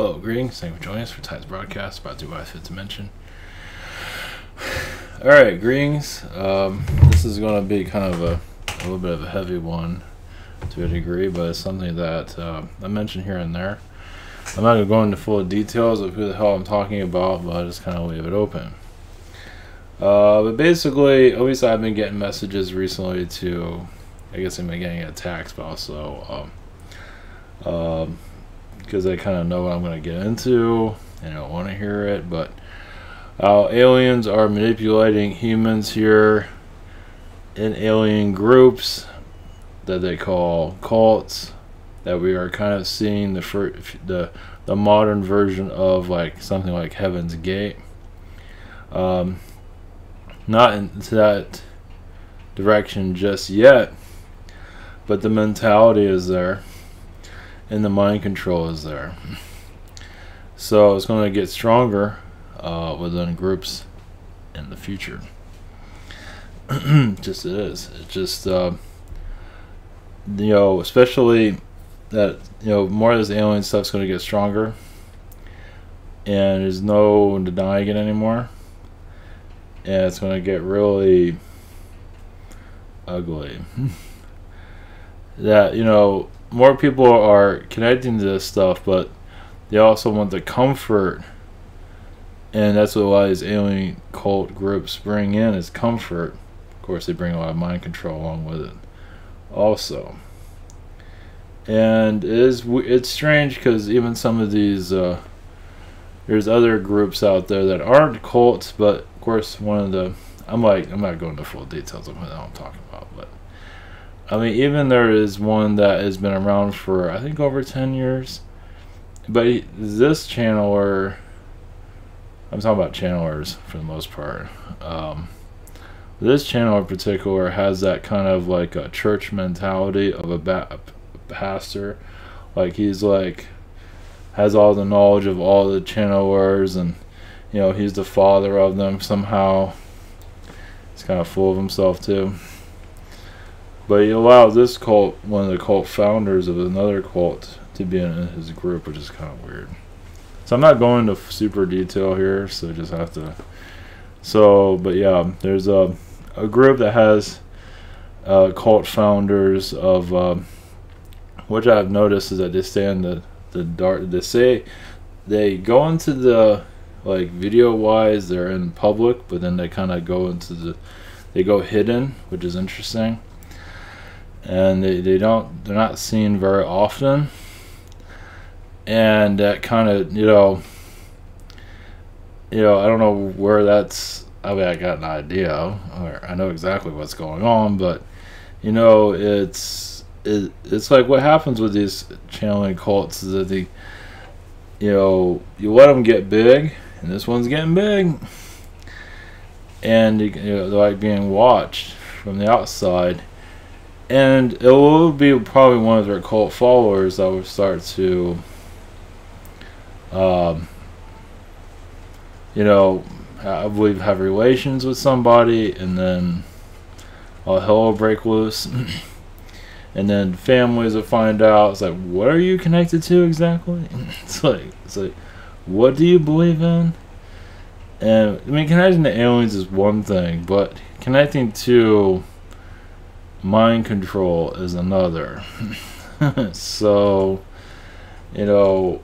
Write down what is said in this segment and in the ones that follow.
Hello, greetings. Thank you for joining us for tonight's broadcast about Dubai Fifth Dimension. Alright, greetings. This is going to be kind of a little bit of a heavy one to a degree, but it's something that I mentioned here and there. I'm not going to go into full details of who the hell I'm talking about, but I'll just kind of leave it open. But basically, at least I've been getting messages recently to, I guess I've been getting attacks, but also because they kind of know what I'm going to get into and don't want to hear it, but aliens are manipulating humans here in alien groups that they call cults, that we are kind of seeing the modern version of, like something like Heaven's Gate. Not into that direction just yet, but the mentality is there and the mind control is there. So it's going to get stronger within groups in the future. Just it is. It's just especially that more of this alien stuff's going to get stronger, and there's no denying it anymore, and it's going to get really ugly. That more people are connecting to this stuff, but they also want the comfort, and that's what a lot of these alien cult groups bring in, is comfort. Of course, they bring a lot of mind control along with it also. And it's strange because even some of these there's other groups out there that aren't cults, but of course one of the I'm not going into full details of what I'm talking about, but I mean, even there is one that has been around for I think over 10 years, but this channeler, I'm talking about channelers for the most part, this channel in particular has that kind of like a church mentality of a pastor. Like he's like has all the knowledge of all the channelers, and he's the father of them somehow. He's kind of full of himself too. But he allows this cult, one of the cult founders of another cult, to be in his group, which is kind of weird. So I'm not going into super detail here, so you just have to. So, but yeah, there's a group that has cult founders of, which I've noticed is that they stay in the dark. They go into the, like, video wise, they're in public, but then they kind of go into they go hidden, which is interesting. And they're not seen very often, and that kind of I don't know where that's. I mean, I got an idea, or I know exactly what's going on, but it's like what happens with these channeling cults is that you let them get big, and this one's getting big, and they're like being watched from the outside. And it will be probably one of their cult followers that will start to, I believe, have relations with somebody, and then all hell will break loose. And then families will find out. It's like, what are you connected to exactly? It's like, what do you believe in? And I mean, connecting to aliens is one thing, but connecting to mind control is another. So, like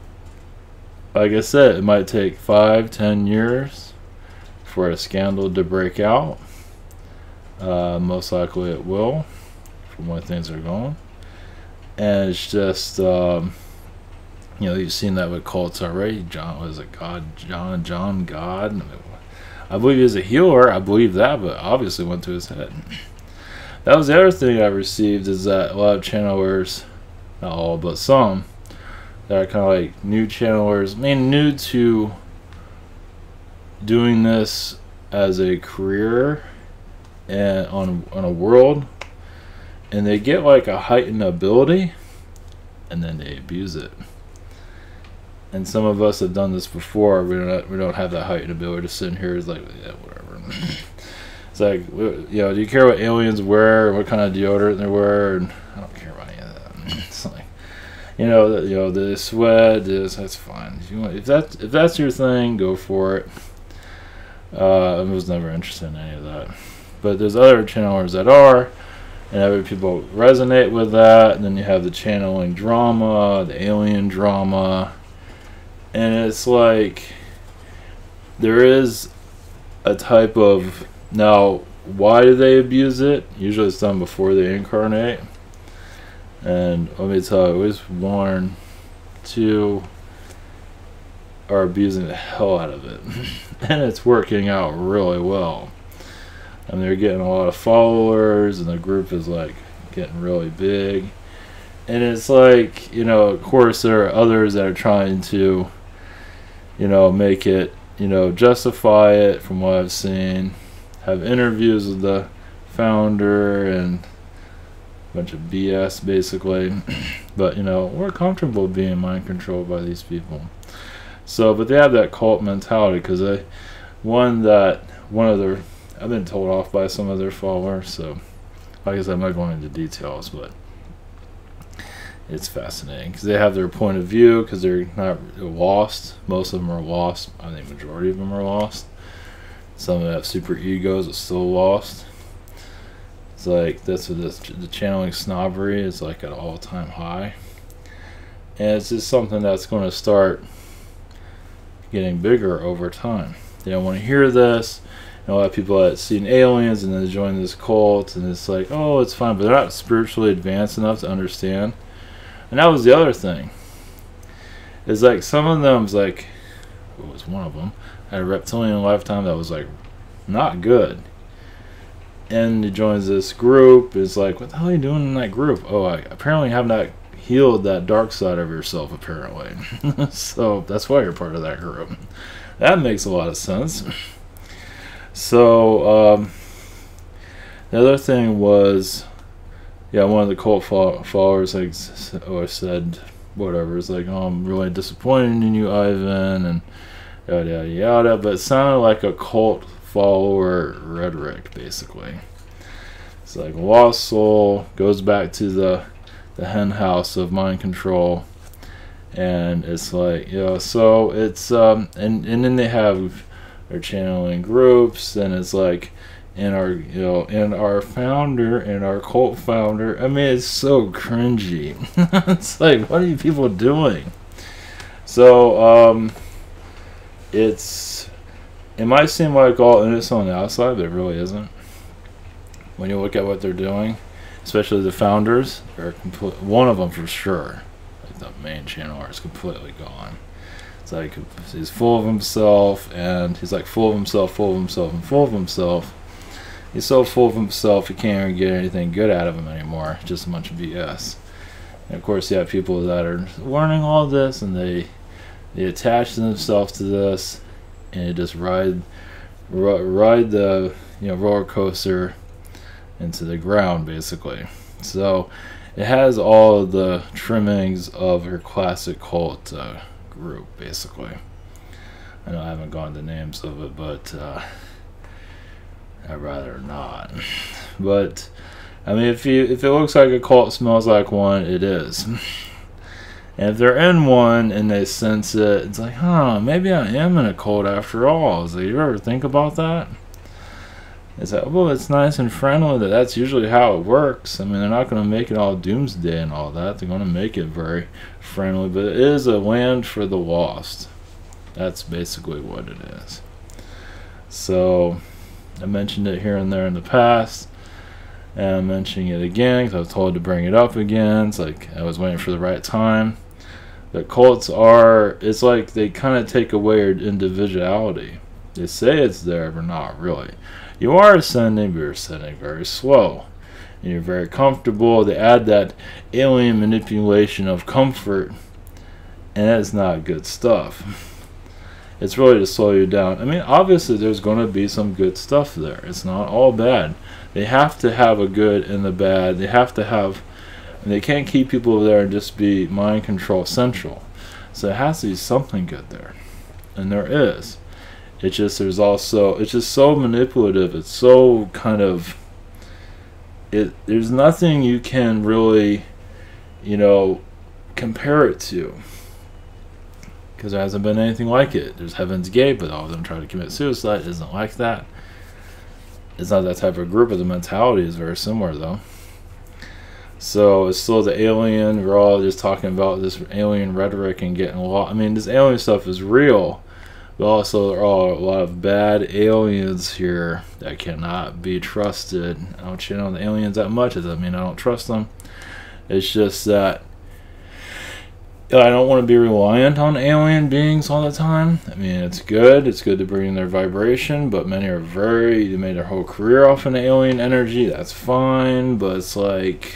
I said, it might take 5-10 years for a scandal to break out. Most likely it will, from where things are going. And it's just, you've seen that with cults already. John God. I believe he's a healer. I believe that, but obviously went to his head. That was the other thing I received, is that a lot of channelers, not all, but some, that are kind of like new channelers, new to doing this as a career and on a world, and they get like a heightened ability, and then they abuse it. And some of us have done this before. We don't have that heightened ability to sit in here. It's like, yeah, whatever. It's like, do you care what aliens wear, what kind of deodorant they wear? And I don't care about any of that. It's like, The sweat, that's fine. If that's your thing, go for it. I was never interested in any of that. But there's other channelers that are, and other people resonate with that. And then you have the channeling drama, the alien drama, and it's like there is a type of, now why do they abuse it? Usually it's done before they incarnate. And let me tell you, at least 1, 2 are abusing the hell out of it. And it's working out really well. And they're getting a lot of followers, and the group is like getting really big. And it's like, of course there are others that are trying to, make it, justify it from what I've seen. Have interviews with the founder and a bunch of BS basically. But we're comfortable being mind controlled by these people. So, but they have that cult mentality, because I've been told off by some of their followers. So like I said, I'm not going into details, but it's fascinating because they have their point of view, because they're not lost. Most of them are lost. I think majority of them are lost. Some of them have super egos that's still lost. It's like that's what the channeling snobbery is like at an all-time high, and it's just something that's going to start getting bigger over time. They don't want to hear this. A lot of people that seen aliens and then they join this cult, and it's like, oh, it's fine, but they're not spiritually advanced enough to understand. And that was the other thing. It's like some of them's like, it was one of them had a reptilian lifetime that was like not good, and he joins this group. It's like, what the hell are you doing in that group? Oh, I apparently have not healed that dark side of yourself, apparently. So that's why you're part of that group. That makes a lot of sense. So the other thing was, one of the cult followers like said whatever. It's like, oh, I'm really disappointed in you, Ivan, and yada yada yada. But it sounded like a cult follower rhetoric, basically. It's like lost soul goes back to the hen house of mind control, and it's like, so it's and then they have their channeling groups, and it's like in our founder and our cult founder. I mean, it's so cringy. It's like, what are you people doing? So it might seem like all innocent on the outside, but it really isn't. When you look at what they're doing, especially the founders, they're one of them for sure. Like the main channeler is completely gone. It's like he's full of himself, and he's like full of himself, full of himself, and full of himself. He's so full of himself, you can't even get anything good out of him anymore. Just a bunch of BS. And of course, you have people that are learning all this, and they attach themselves to this, and they just ride the roller coaster into the ground, basically. So it has all of the trimmings of your classic cult group, basically. I know I haven't gone to names of it, but I'd rather not. But I mean, if it looks like a cult, smells like one, it is. And if they're in one and they sense it, it's like, maybe I am in a cult after all. So you ever think about that? It's like, well, it's nice and friendly. That's usually how it works. I mean, they're not going to make it all doomsday and all that. They're going to make it very friendly. But it is a land for the lost. That's basically what it is. So I mentioned it here and there in the past, and I'm mentioning it again because I was told to bring it up again. It's like I was waiting for the right time. But cults it's like they kind of take away your individuality. They say it's there, but not really. You are ascending, but you're ascending very slow. And you're very comfortable. They add that alien manipulation of comfort, and that's not good stuff. It's really to slow you down. I mean, obviously there's going to be some good stuff there. It's not all bad. They have to have a good and the bad. They have to have, and they can't keep people there and just be mind control central. So it has to be something good there. And there is. It's just it's just so manipulative. It's so kind of, there's nothing you can really, compare it to, because there hasn't been anything like it. There's Heaven's Gate, but all of them try to commit suicide. It isn't like that. It's not that type of group, but the mentality is very similar, though. So it's still the alien. We're all just talking about this alien rhetoric and getting lost. I mean, this alien stuff is real, but also there are a lot of bad aliens here that cannot be trusted. I don't shit on the aliens that much. It doesn't mean I don't trust them. It's just that I don't want to be reliant on alien beings all the time. I mean, it's good. It's good to bring in their vibration, but many are they made their whole career off an alien energy. That's fine, but it's like,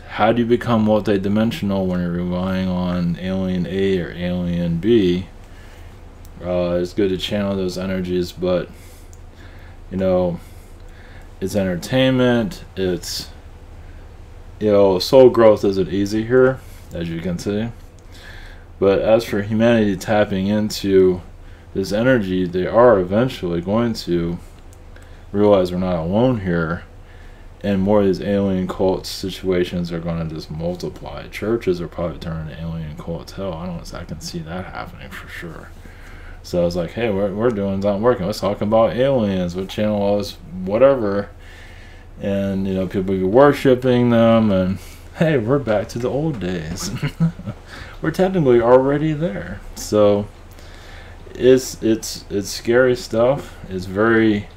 how do you become multidimensional when you're relying on alien A or alien B? It's good to channel those energies, but, you know, it's entertainment. It's, you know, soul growth isn't easy here, as you can see. But as for humanity tapping into this energy, they are eventually going to realize we're not alone here, and more of these alien cult situations are going to just multiply. Churches are probably turning alien cults. Hell, I can see that happening for sure. So I was like, hey, we're doing it's not working. Let's talk about aliens. We'll channel all this whatever, and you know, people are worshiping them, and hey, we're back to the old days. We're technically already there. So it's scary stuff. It's very,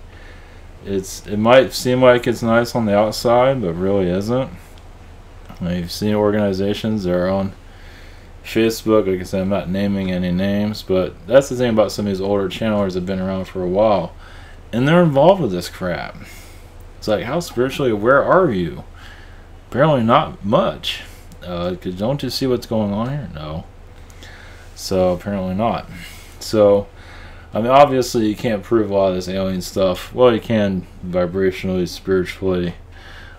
it might seem like it's nice on the outside, but really isn't. You've seen organizations that are on Facebook. Like I said, I'm not naming any names, but that's the thing about some of these older channelers that have been around for a while, and they're involved with this crap. It's like, how spiritually aware are you? Apparently not much. Because don't you see what's going on here? No. So apparently not. So, I mean, obviously you can't prove a lot of this alien stuff. Well, you can vibrationally, spiritually.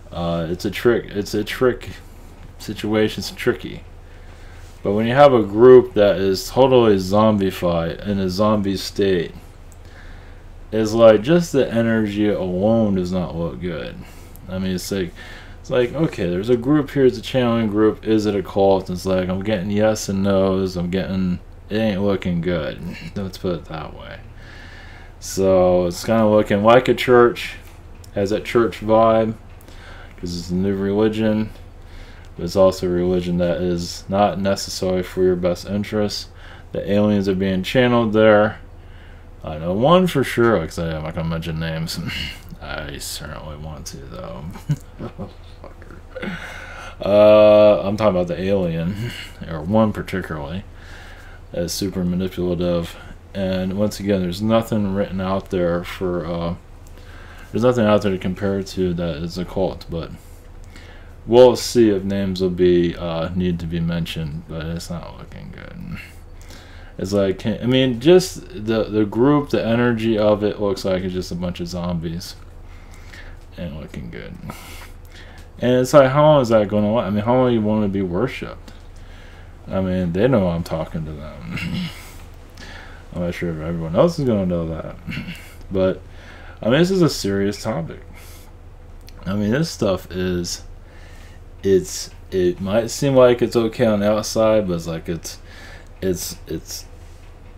It's a trick. It's a trick situation. It's tricky. But when you have a group that is totally zombified in a zombie state, it's like just the energy alone does not look good. I mean, it's like, okay, there's a group here, it's a channeling group. Is it a cult? It's like, I'm getting yes and no's. It ain't looking good. Let's put it that way. So it's kind of looking like a church, has that church vibe, because it's a new religion. But it's also a religion that is not necessarily for your best interests. The aliens are being channeled there. I know one for sure, because I'm not going to mention names. I certainly want to, though. I'm talking about the alien, or one particularly, that's super manipulative. And once again, there's nothing written out there for, there's nothing out there to compare to that is a cult, but we'll see if names will be, need to be mentioned, but it's not looking good. It's like, I mean, just the group, the energy of it looks like it's just a bunch of zombies. Ain't looking good. And it's like, how long is that going to last? I mean, how long do you want to be worshipped? I mean, they know I'm talking to them. I'm not sure if everyone else is going to know that. But, I mean, this is a serious topic. I mean, this stuff is, it might seem like it's okay on the outside, but it's like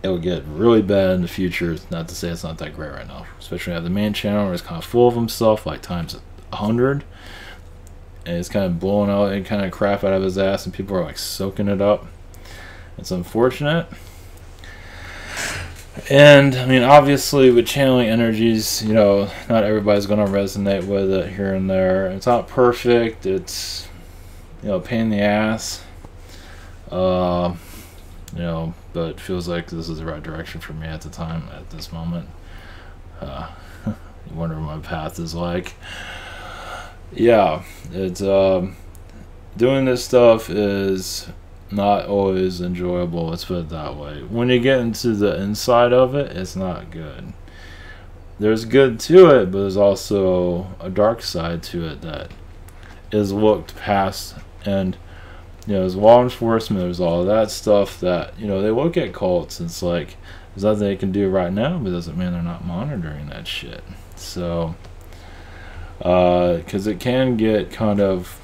it'll get really bad in the future. Not to say it's not that great right now, especially at the main channel where it's kind of full of himself, like times 100, and it's kind of blowing out and kind of crap out of his ass, and people are like soaking it up. It's unfortunate. And I mean, obviously with channeling energies, you know, not everybody's going to resonate with it here and there. It's not perfect. It's, you know, pain in the ass. You know, but it feels like this is the right direction for me at the time, at this moment. You wonder what my path is like. Yeah, it's doing this stuff is not always enjoyable, let's put it that way. When you get into the inside of it, it's not good. There's good to it, but there's also a dark side to it that is looked past. And you know, there's law enforcement, there's all that stuff that, you know, they look at cults and it's like, there's nothing they can do right now, but it doesn't mean they're not monitoring that shit. So, because it can get kind of,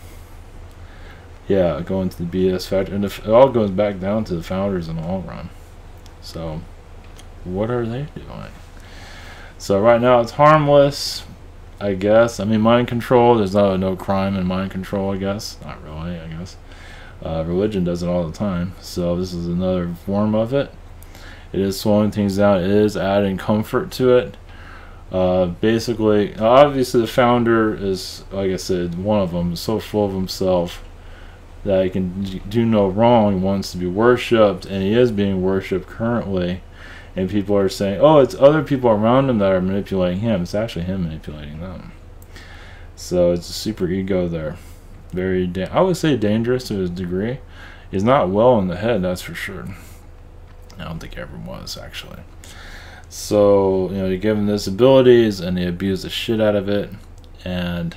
yeah, going to the BS factor, and it all goes back down to the founders in the long run. So, what are they doing? So right now it's harmless, I guess. I mean, mind control. There's no crime in mind control, I guess. Not really, I guess. Religion does it all the time. So this is another form of it. It is slowing things down. It is adding comfort to it. Basically, obviously the founder is, like I said, one of them is so full of himself that he can do no wrong. He wants to be worshipped, and he is being worshipped currently. And people are saying, oh, it's other people around him that are manipulating him. It's actually him manipulating them. So it's a super ego there. Very, I would say dangerous to his degree. He's not well in the head, that's for sure. I don't think everyone was, actually. So, you know, you give him these abilities, and they abuse the shit out of it. And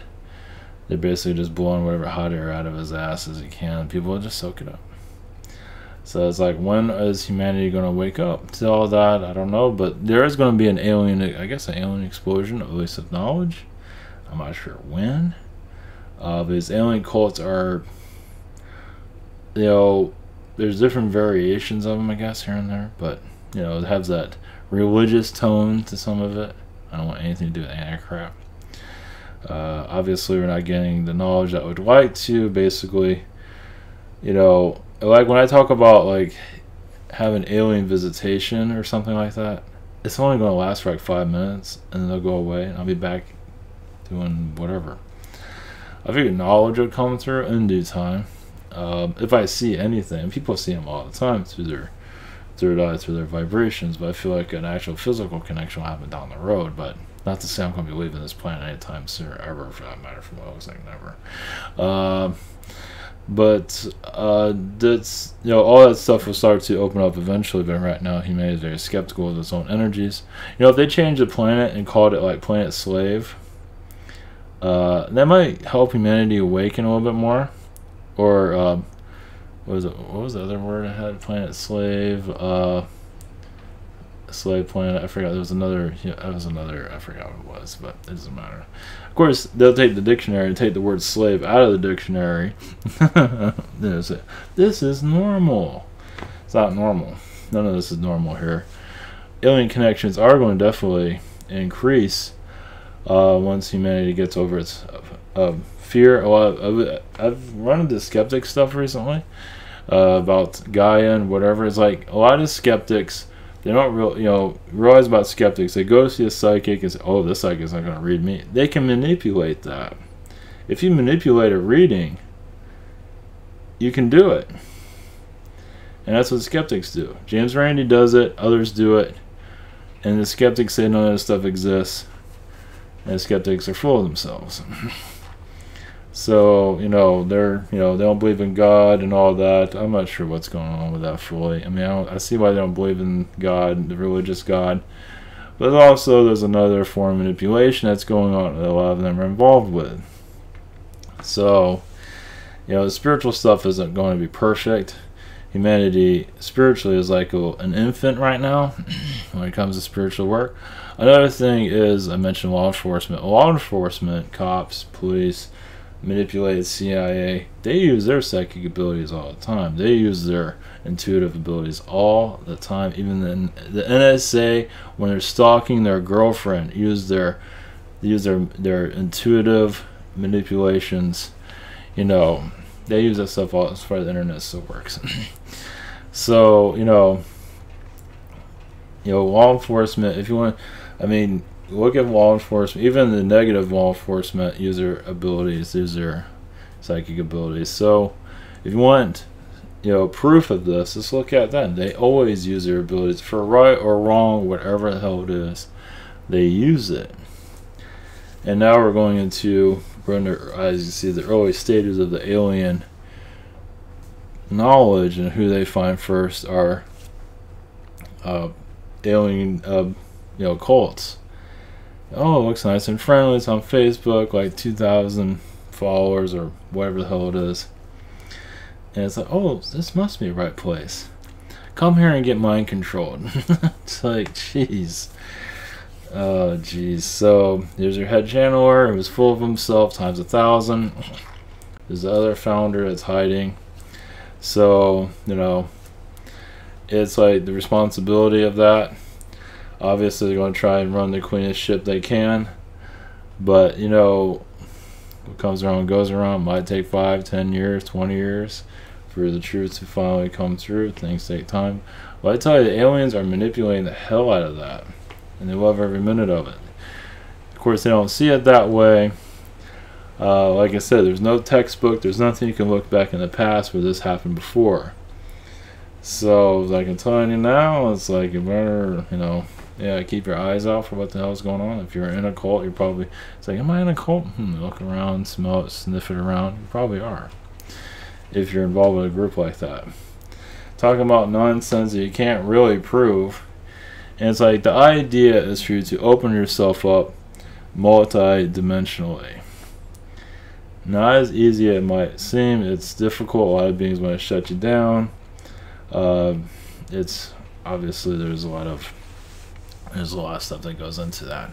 they're basically just blowing whatever hot air out of his ass as he can. People will just soak it up. So it's like, when is humanity going to wake up to all that? I don't know, but there is going to be an alien, I guess an alien explosion, at least of knowledge. I'm not sure when. These alien cults are, you know, there's different variations of them, I guess, here and there, but, you know, it has that religious tone to some of it. I don't want anything to do with any of that crap. Obviously, we're not getting the knowledge that we'd like to. Basically, you know, like when I talk about like having alien visitation or something like that, it's only going to last for like 5 minutes, and then they'll go away, and I'll be back doing whatever. I figured knowledge would come through in due time. If I see anything, people see them all the time through their vibrations, but I feel like an actual physical connection will happen down the road. But not to say I'm going to be leaving this planet anytime soon, or ever, for that matter. From what it looks like, never. But that's, you know, all that stuff will start to open up eventually. But right now, humanity is very skeptical of its own energies. You know, if they changed the planet and called it like Planet Slave, that might help humanity awaken a little bit more. Or what was the other word I had? Planet Slave, Slave Planet. I forgot. There was another. Yeah, that was another. I forgot what it was, but it doesn't matter. Of course, they'll take the dictionary and take the word slave out of the dictionary. This is normal. It's not normal. None of this is normal here. Alien connections are going to definitely increase once humanity gets over its fear. I've run into skeptic stuff recently about Gaia and whatever. It's like a lot of skeptics, they don't realize about skeptics. They go see a psychic and say, oh, this psychic's not going to read me. They can manipulate that. If you manipulate a reading, you can do it. And that's what skeptics do. James Randi does it, others do it, and the skeptics say none of this stuff exists, and the skeptics are full of themselves. So, you know, they don't believe in God and all that. I'm not sure what's going on with that fully. I mean, I see why they don't believe in God, the religious God. But also, there's another form of manipulation that's going on that a lot of them are involved with. So, you know, the spiritual stuff isn't going to be perfect. Humanity spiritually is like an infant right now when it comes to spiritual work. Another thing is, I mentioned law enforcement. Law enforcement, cops, police, manipulated CIA, they use their psychic abilities all the time. They use their intuitive abilities all the time. Even the NSA, when they're stalking their girlfriend, use their intuitive manipulations. You know, they use that stuff all as far as the internet still works. So, you know, law enforcement, if you want, I mean, look at law enforcement, even the negative law enforcement use their abilities, use their psychic abilities. So if you want, proof of this, just look at them. They always use their abilities for right or wrong, whatever the hell it is. They use it. And now we're going into, as you see, the early stages of the alien knowledge, and who they find first are alien, cults. Oh, it looks nice and friendly. It's on Facebook, like 2,000 followers or whatever the hell it is. And it's like, oh, this must be the right place. Come here and get mind controlled. It's like, jeez. Oh, jeez. So, here's your head channeler. It was full of himself times 1,000. There's the other founder that's hiding. So, you know, it's like the responsibility of that. Obviously, they're going to try and run the cleanest ship they can. But, you know, what comes around goes around. It might take 5, 10 years, 20 years for the truth to finally come through. Things take time. Well, I tell you, the aliens are manipulating the hell out of that. And they love every minute of it. Of course, they don't see it that way. Like I said, there's no textbook. There's nothing you can look back in the past where this happened before. So, like I'm telling you now, it's like you better, you know, yeah, keep your eyes out for what the hell's going on. If you're in a cult, you're probably, it's like, am I in a cult? Look around, smell it, sniff it around. You probably are. If you're involved with a group like that. Talking about nonsense that you can't really prove. And it's like the idea is for you to open yourself up multi-dimensionally. Not as easy as it might seem. It's difficult. A lot of beings want to shut you down. It's obviously there's a lot of stuff that goes into that.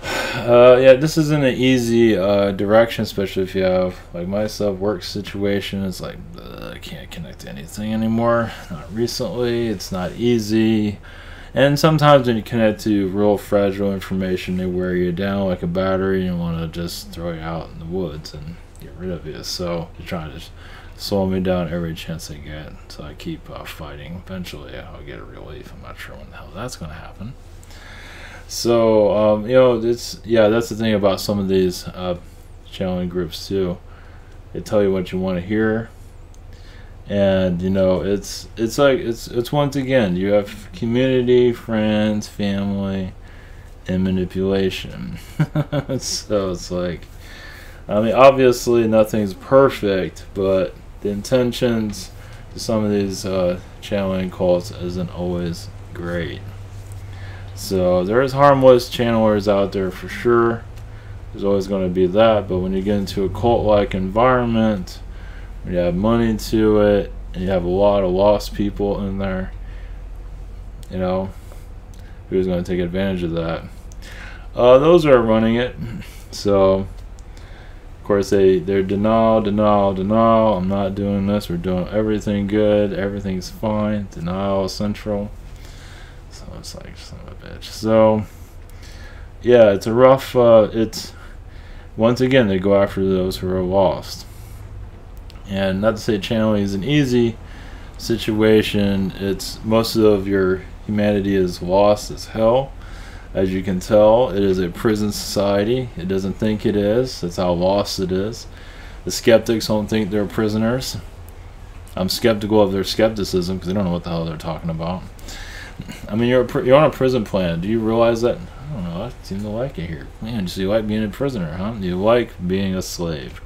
Yeah, this isn't an easy direction, especially if you have, like myself, work situation. It's like I can't connect to anything anymore. Not recently. It's not easy. And sometimes when you connect to real fragile information, they wear you down like a battery and want to just throw you out in the woods and get rid of you. So they're trying to slow me down every chance they get. So I keep fighting. Eventually I'll get a relief. I'm not sure when the hell that's going to happen. So, you know, that's the thing about some of these channeling groups too. They tell you what you want to hear. And you know, it's like it's once again, you have community, friends, family, and manipulation. So it's like, I mean, obviously nothing's perfect, but the intentions to some of these channeling cults isn't always great. So there's harmless channelers out there for sure. There's always going to be that, but when you get into a cult-like environment, when you have money to it, and you have a lot of lost people in there, you know, who's going to take advantage of that? Those are running it. So, of course, they're denial. I'm not doing this. We're doing everything good. Everything's fine. Denial central. So it's like, son of a bitch. So, yeah, it's a rough, it's, once again, they go after those who are lost. And not to say channeling is an easy situation. It's, most of your humanity is lost as hell. As you can tell, it is a prison society. It doesn't think it is. That's how lost it is. The skeptics don't think they're prisoners. I'm skeptical of their skepticism because they don't know what the hell they're talking about. I mean, you're on a prison planet. Do you realize that? I don't know. I seem to like it here. Man, so you like being a prisoner, huh? Do you like being a slave?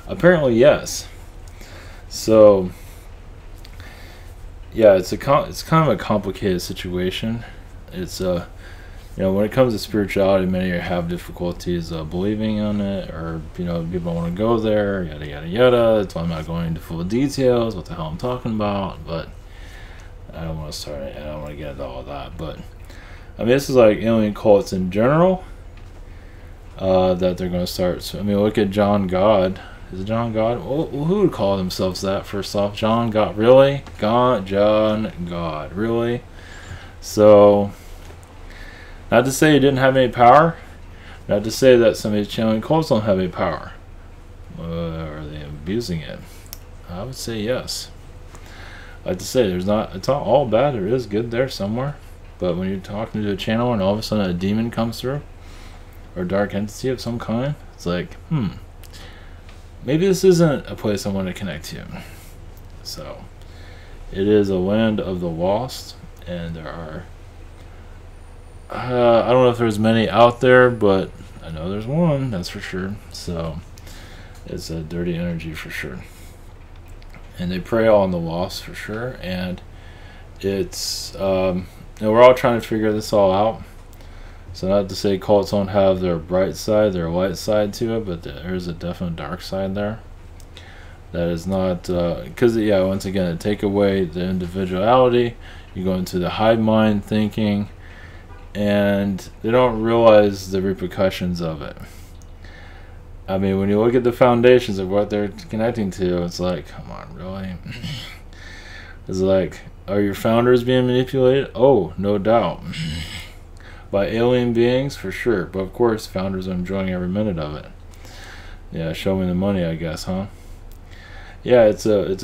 Apparently, yes. So, yeah, it's kind of a complicated situation. It's you know, when it comes to spirituality, many have difficulties believing in it, or you know, people don't want to go there, yada yada yada. That's why I'm not going into full details what the hell I'm talking about, but I don't want to start it. I don't want to get into all of that. But I mean, this is like alien cults in general that they're going to start. So, I mean, look at John God. Is it John God? Well, who would call themselves that? First off, John God, really? John God, really? So, not to say he didn't have any power. Not to say that some of these channeling cults don't have any power. Are they abusing it? I would say yes. Like to say, it's not all bad. There is good there somewhere. But when you're talking to a channeler and all of a sudden a demon comes through, or a dark entity of some kind, it's like, maybe this isn't a place I want to connect to. So, it is a land of the lost, and there are, I don't know if there's many out there, but I know there's one, that's for sure. So, it's a dirty energy for sure. And they prey on the lost for sure, and it's, you know, we're all trying to figure this all out. So not to say cults don't have their bright side, their light side to it, but there's a definite dark side there. That is not, because, yeah, once again, it take away the individuality. You go into the hive mind thinking, and they don't realize the repercussions of it. I mean, when you look at the foundations of what they're connecting to, it's like, come on, really? It's like, are your founders being manipulated? Oh, no doubt. By alien beings, for sure. But of course, founders are enjoying every minute of it. Yeah, show me the money, I guess, huh? Yeah, it's a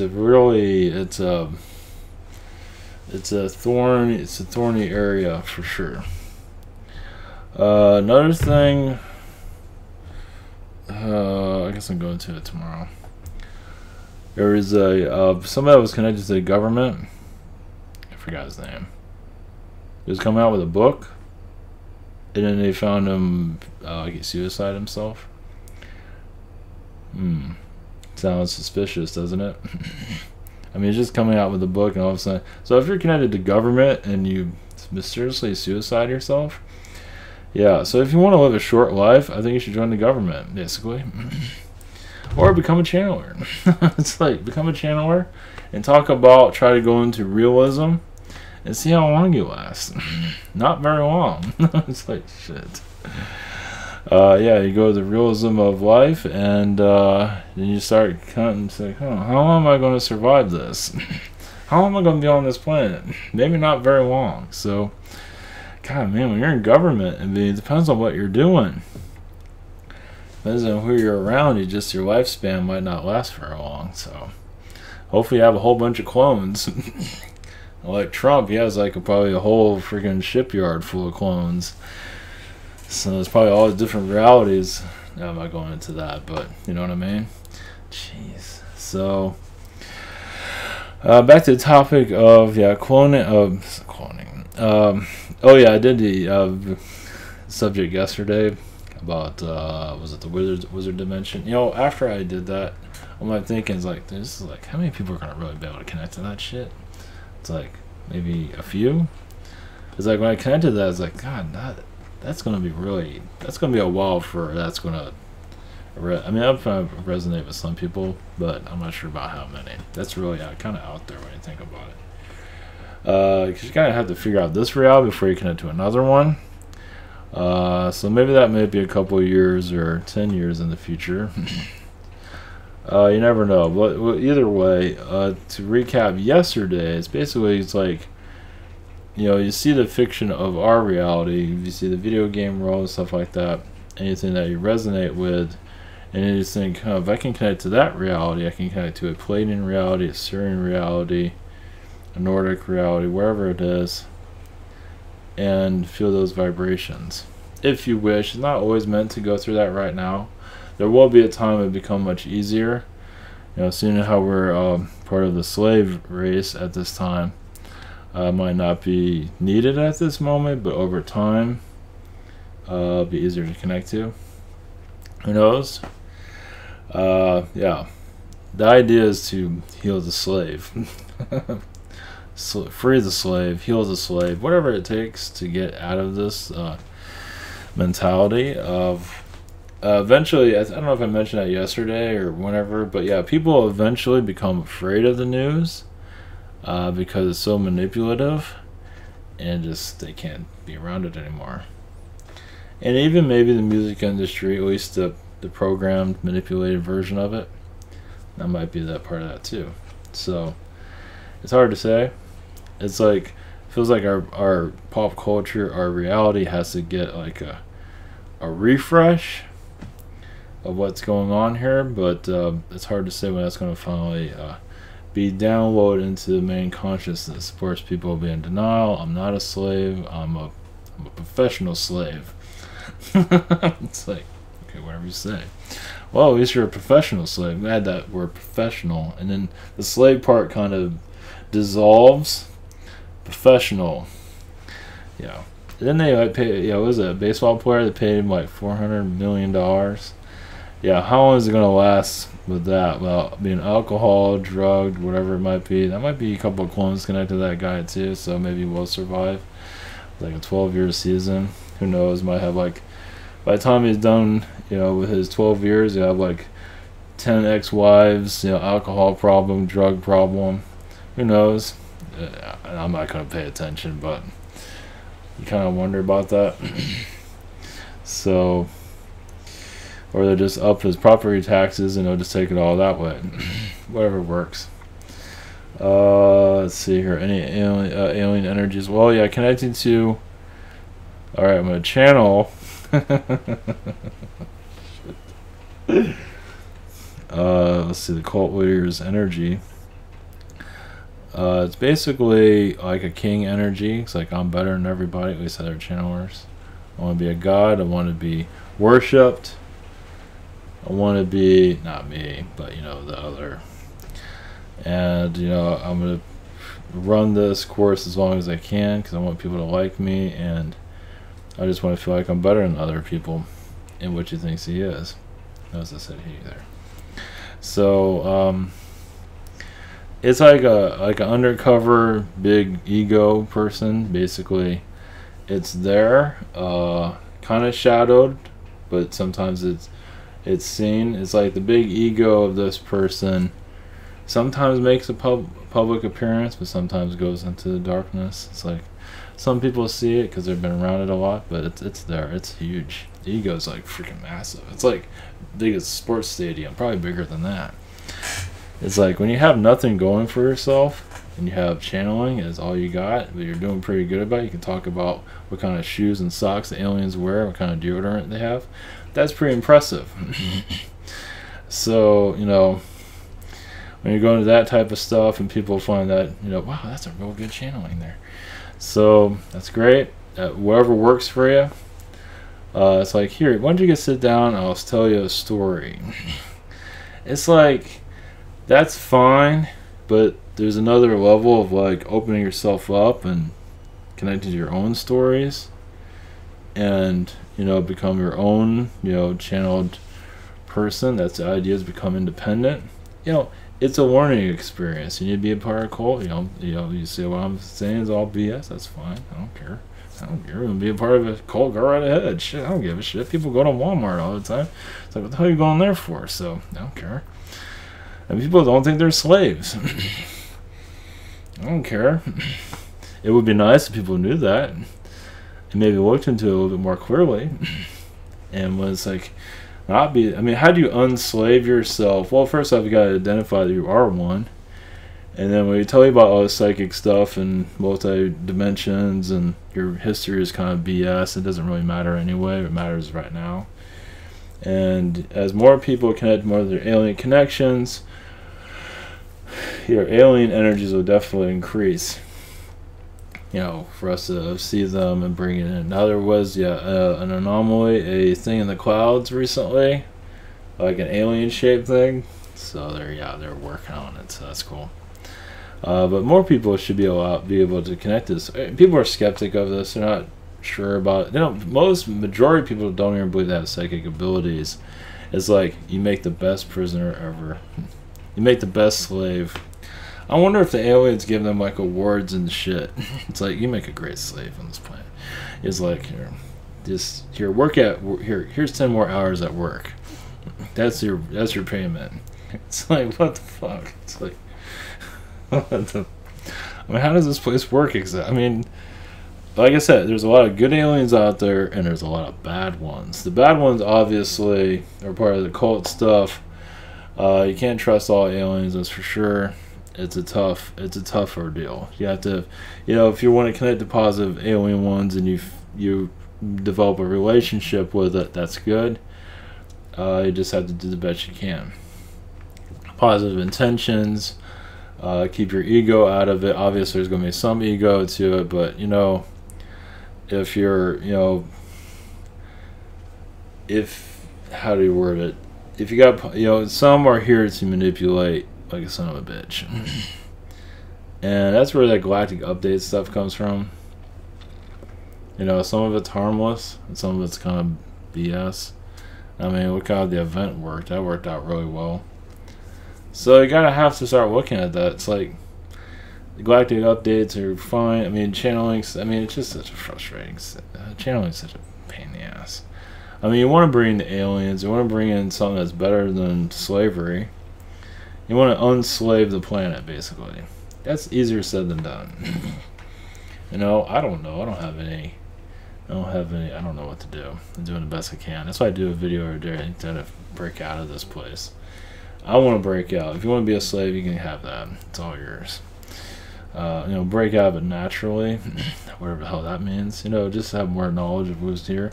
thorny area for sure. Another thing, I guess I'm going to it tomorrow. There was somebody that was connected to the government. I forgot his name. He was coming out with a book, and then they found him suicide himself. Sounds suspicious, doesn't it? I mean, he's just coming out with a book, and all of a sudden. So if you're connected to government and you mysteriously suicide yourself, yeah. So if you want to live a short life, I think you should join the government, basically, or become a channeler. It's like become a channeler and try to go into realism and see how long you last. Not very long. It's like shit. Yeah, you go to the realism of life, and then you start counting. It's like, how long am I going to survive this? How long am I going to be on this planet? Maybe not very long. So, God, man, when you're in government, I mean, it depends on what you're doing. Depends on who you're around. Your lifespan might not last very long. So, hopefully, you have a whole bunch of clones. Like Trump, he has probably a whole freaking shipyard full of clones. So there's probably all the different realities. No, I'm not going into that, but you know what I mean? Jeez. So, back to the topic of, cloning. Oh yeah, I did the subject yesterday about, was it the wizard dimension? You know, after I did that, I'm like thinking, this is how many people are going to really be able to connect to that shit? It's like, maybe a few? It's like, when I connected to that, it's like, God, that's going to be a while for that's going to, I mean, I'm going to resonate with some people, but I'm not sure about how many. That's really kind of out there when you think about it. Because you kind of have to figure out this reality before you connect to another one. So maybe that may be a couple of years or 10 years in the future. You never know. But either way, to recap yesterday, it's like, you know, you see the fiction of our reality, you see the video game world and stuff like that, anything that you resonate with, and you just think, if I can connect to that reality, I can connect to a Pleiadian reality, a Sirian reality, a Nordic reality, wherever it is, and feel those vibrations. If you wish, it's not always meant to go through that right now. There will be a time it will become much easier. You know, seeing how we're part of the slave race at this time, might not be needed at this moment, but over time, be easier to connect to. Who knows? Yeah. The idea is to heal the slave. Free the slave, heal the slave, whatever it takes to get out of this mentality of eventually, I don't know if I mentioned that yesterday or whenever, but yeah, people eventually become afraid of the news because it's so manipulative, and just they can't be around it anymore. And even maybe the music industry, at least the programmed, manipulated version of it, that might be that part of that too. So it's hard to say. It's like, feels like our pop culture, our reality has to get like a refresh of what's going on here, but it's hard to say when that's going to finally be downloaded into the main consciousness. Of course, people will be in denial. I'm not a slave. I'm a professional slave. It's like, okay, whatever you say. Well, at least you're a professional slave. Add that word professional, and then the slave part kind of dissolves. Professional. Yeah. And then they pay. Yeah, what was it? A baseball player that paid him like $400 million. Yeah, how long is it gonna last with that? Well, being alcohol, drugged, whatever it might be. That might be a couple of clones connected to that guy too, so maybe we'll survive. Like a 12-year season. Who knows? Might have like, by the time he's done, you know, with his 12 years, you have like 10 ex-wives, you know, alcohol problem, drug problem. Who knows? I'm not gonna pay attention, but you kind of wonder about that. So or they'll just up his property taxes and they'll just take it all that way. Whatever works. Let's see here. Any alien energies? Well, yeah, connecting to. All right, I'm gonna channel. Let's see, the cult leader's energy. It's basically like a king energy. It's like I'm better than everybody. At least other channelers. I want to be a god. I want to be worshipped. I want to be, not me, but you know, the other. And you know, I'm gonna run this course as long as I can because I want people to like me, and I just want to feel like I'm better than other people in what he thinks he is. Notice I said he there. So it's like an undercover big ego person. Basically, it's there, kind of shadowed, but sometimes it's seen. It's like the big ego of this person sometimes makes a public appearance, but sometimes goes into the darkness. It's like some people see it because they've been around it a lot, but it's there. It's huge. The ego's like freaking massive. It's like biggest sports stadium, probably bigger than that. It's like when you have nothing going for yourself and you have channeling is all you got, but you're doing pretty good about it. You can talk about what kind of shoes and socks the aliens wear, what kind of deodorant they have. That's pretty impressive. So, you know, when you go into that type of stuff and people find that, you know, wow, that's a real good channeling there. So that's great. Whatever works for you. It's like, here, why don't you just sit down and I'll tell you a story. It's like, that's fine, but there's another level of like opening yourself up and connecting to your own stories and, you know, become your own, you know, channeled person. That's the idea, is become independent. You know, it's a learning experience. You need to be a part of a cult. You know, you see what I'm saying is all BS. That's fine. I don't care. I don't care. Be a part of a cult, go right ahead. Shit, I don't give a shit. People go to Walmart all the time. It's like, what the hell are you going there for? So, I don't care. And people don't think they're slaves. I don't care. It would be nice if people knew that and maybe looked into it a little bit more clearly. And was like, not be. I mean, how do you unslave yourself? Well, first off, you got to identify that you are one. And then when you tell you about all this psychic stuff and multi-dimensions and your history is kind of BS, it doesn't really matter anyway. What matters right now. And as more people connect more to their alien connections, your alien energies will definitely increase. You know, for us to see them and bring it in. Now there was, an anomaly, a thing in the clouds recently, like an alien-shaped thing. So they're working on it. So that's cool. But more people should be able to connect this. People are skeptic of this. They're not sure about it. You know, majority of people don't even believe they have psychic abilities. It's like you make the best prisoner ever. You make the best slave. I wonder if the aliens give them like awards and shit. It's like, you make a great slave on this planet. It's like, here's 10 more hours at work. That's your payment. It's like, what the fuck? It's like, what the, I mean, how does this place work exactly? I mean, like I said, there's a lot of good aliens out there, and there's a lot of bad ones. The bad ones, obviously, are part of the cult stuff. You can't trust all aliens, that's for sure. It's a tough ordeal. You have to, you know, if you want to connect to positive alien ones and you develop a relationship with it, that's good. You just have to do the best you can. Positive intentions. Keep your ego out of it. Obviously, there's going to be some ego to it, but you know, if you're, you know, how do you word it? If you got, you know, some are here to manipulate like a son of a bitch. And that's where that galactic update stuff comes from. You know, some of it's harmless and some of it's kind of BS. I mean, look how the event worked. That worked out really well. So you gotta have to start looking at that. It's like the galactic updates are fine. I mean, channeling. I mean, it's just such a frustrating. Channeling is such a pain in the ass. I mean, you want to bring the aliens. You want to bring in something that's better than slavery. You want to unslave the planet, basically. That's easier said than done. You know, I don't know. I don't have any I don't have any. I don't know what to do. I'm doing the best I can. That's why I do a video every day. I try to break out of this place. I want to break out. If you want to be a slave, you can have that. It's all yours. Break out of it naturally, whatever the hell that means. Just have more knowledge of who's here.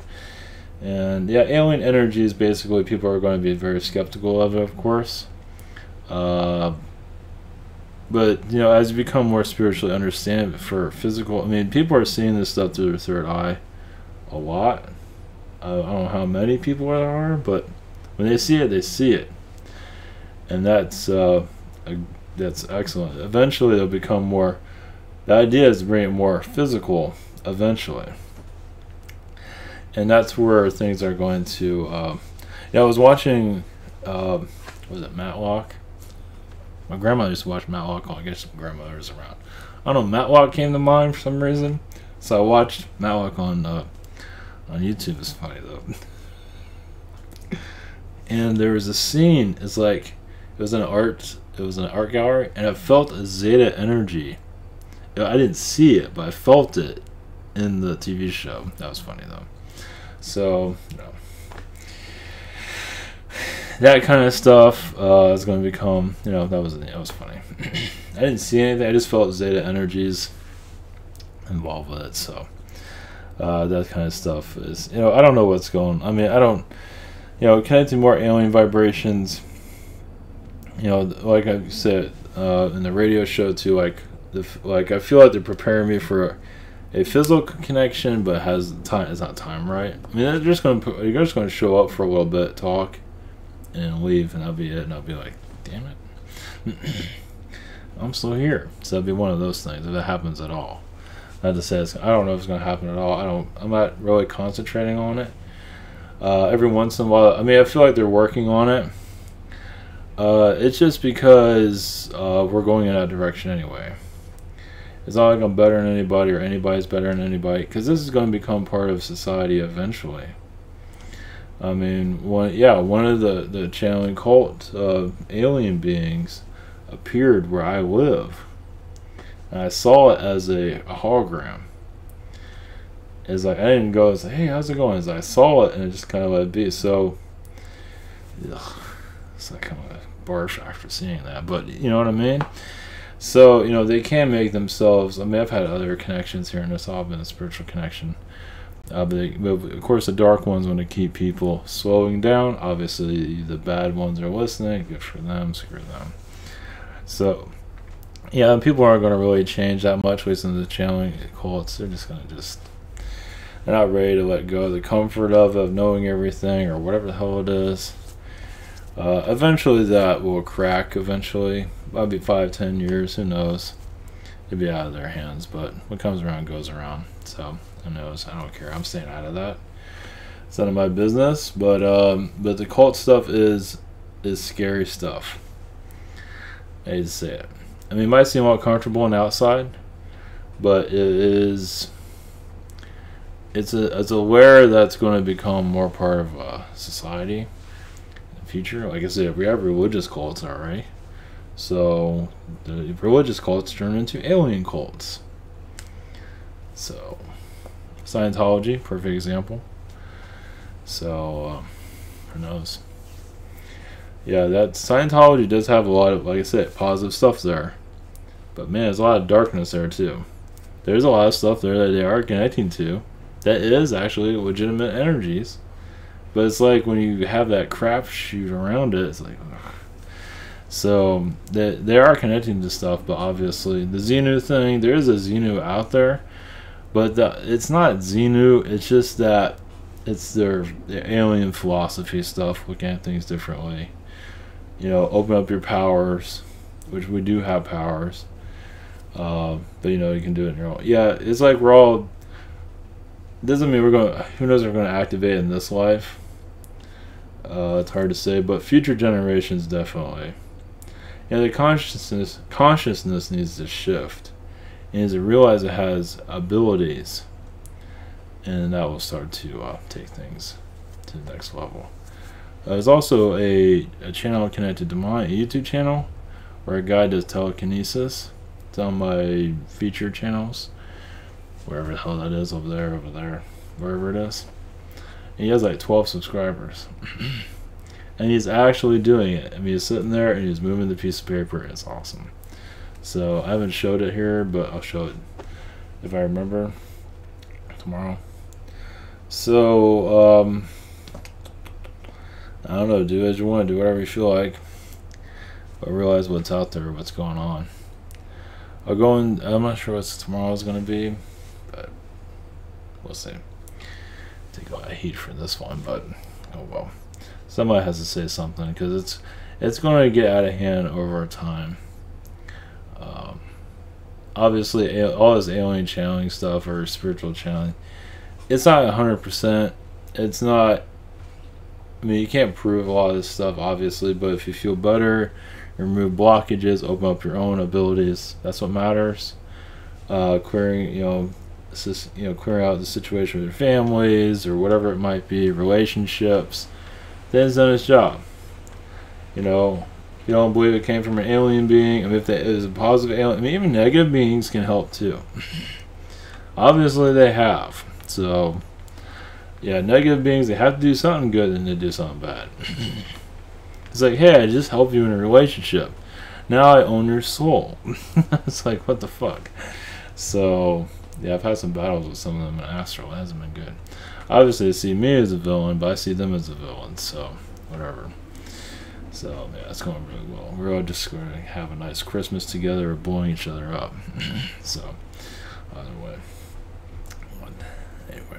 And yeah, alien energy is basically, people are going to be very skeptical of it, of course. But as you become more spiritually understand for physical, people are seeing this stuff through their third eye a lot. I don't know how many people there are, but when they see it, they see it, and that's excellent. Eventually, they'll become more. The idea is to bring it more physical eventually, and that's where things are going to. I was watching. Was it Matlock? My grandmother used to watch Matlock. I guess some grandmothers around. I don't know. Matlock came to mind for some reason, so I watched Matlock on YouTube. It's funny though. And there was a scene. It's like it was an art gallery, and it felt a zeta energy. I didn't see it, but I felt it in the TV show. That was funny though. So that kind of stuff is going to become, that was funny. I didn't see anything. I just felt zeta energies involved with it. So that kind of stuff is, I don't know what's going. I don't, connecting more alien vibrations. Like I said in the radio show too, like I feel like they're preparing me for a physical connection, but has time. It's not time right. They're just going to you're just going to show up for a little bit, talk, and leave, and that'll be it. And I'll be like, damn it, I'm still here. So that'll be one of those things if that happens at all. Not to say I don't know if it's going to happen at all. I'm not really concentrating on it. Every once in a while, I feel like they're working on it. It's just because we're going in that direction anyway. It's not like I'm better than anybody or anybody's better than anybody, because this is going to become part of society eventually. One of the channeling cult alien beings appeared where I live, and I saw it as a hologram. It's like I didn't go and say, "Hey, how's it going?" As I saw it, and it just kind of let it be. So, it's like kind of barf after seeing that, but you know what I mean. So they can make themselves. I've had other connections here, and it's all been a spiritual connection. But of course, the dark ones want to keep people slowing down. Obviously, the bad ones are listening. Good for them. Screw them. So, yeah, people aren't going to really change that much. Listen to the channeling cults. They're just going to they're not ready to let go of the comfort of knowing everything or whatever the hell it is. Eventually, that will crack. Eventually, probably 5-10 years. Who knows? It'll be out of their hands. But what comes around goes around. So. Who knows? I don't care. I'm staying out of that. It's none of my business. But the cult stuff is scary stuff. I hate to say it. It might seem all comfortable on the outside, but it is. It's aware that's going to become more part of society in the future. Like I said, we have religious cults already, so the religious cults turn into alien cults. So. Scientology, perfect example. So, who knows? Yeah, that Scientology does have a lot of, like I said, positive stuff there. But man, there's a lot of darkness there too. There's a lot of stuff there that they are connecting to that is actually legitimate energies. But it's like when you have that crap shoot around it, it's like, ugh. So they are connecting to stuff, but obviously the Xenu thing, there is a Xenu out there. But it's not Xenu, it's just that it's their alien philosophy stuff, looking at things differently. Open up your powers, which we do have powers. But you can do it in your own. Yeah, it's like we're all. Doesn't mean we're going to. Who knows if we're going to activate in this life? It's hard to say, but future generations definitely. The consciousness needs to shift. And as it realizes it has abilities, and that will start to take things to the next level. There's also a channel connected to my YouTube channel where a guy does telekinesis. It's on my featured channels, wherever the hell that is, over there, wherever it is. And he has like 12 subscribers. And he's actually doing it. I mean, he's sitting there and he's moving the piece of paper. It's awesome. So I haven't showed it here, but I'll show it if I remember tomorrow. So I don't know, do as you want, do whatever you feel like, but realize what's out there, what's going on. I'm not sure what tomorrow's going to be, but we'll see. Take a lot of heat for this one, but oh well. Somebody has to say something, because it's going to get out of hand over time. Obviously, all this alien channeling stuff or spiritual channeling, it's not 100%. It's not. I mean, you can't prove a lot of this stuff, obviously, but if you feel better, remove blockages, open up your own abilities. That's what matters. Clearing, clearing out the situation with your families or whatever it might be, relationships. Then it's done its job. You know, if you don't believe it came from an alien being, I mean, if it is a positive alien, I mean, even negative beings can help too. Obviously, they have. So, yeah, negative beings, they have to do something good and they do something bad. It's like, hey, I just helped you in a relationship. Now I own your soul. It's like, what the fuck? So, yeah, I've had some battles with some of them in Astral. It hasn't been good. Obviously, they see me as a villain, but I see them as a villain. So, whatever. So, yeah, it's going really well. We're all just going to have a nice Christmas together, blowing each other up. So, either way. Anyway.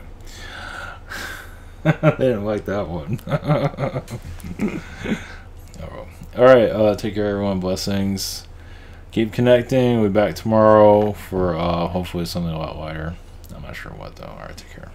They didn't like that one. Alright, take care everyone. Blessings. Keep connecting. We'll be back tomorrow for hopefully something a lot lighter. I'm not sure what though. Alright, take care.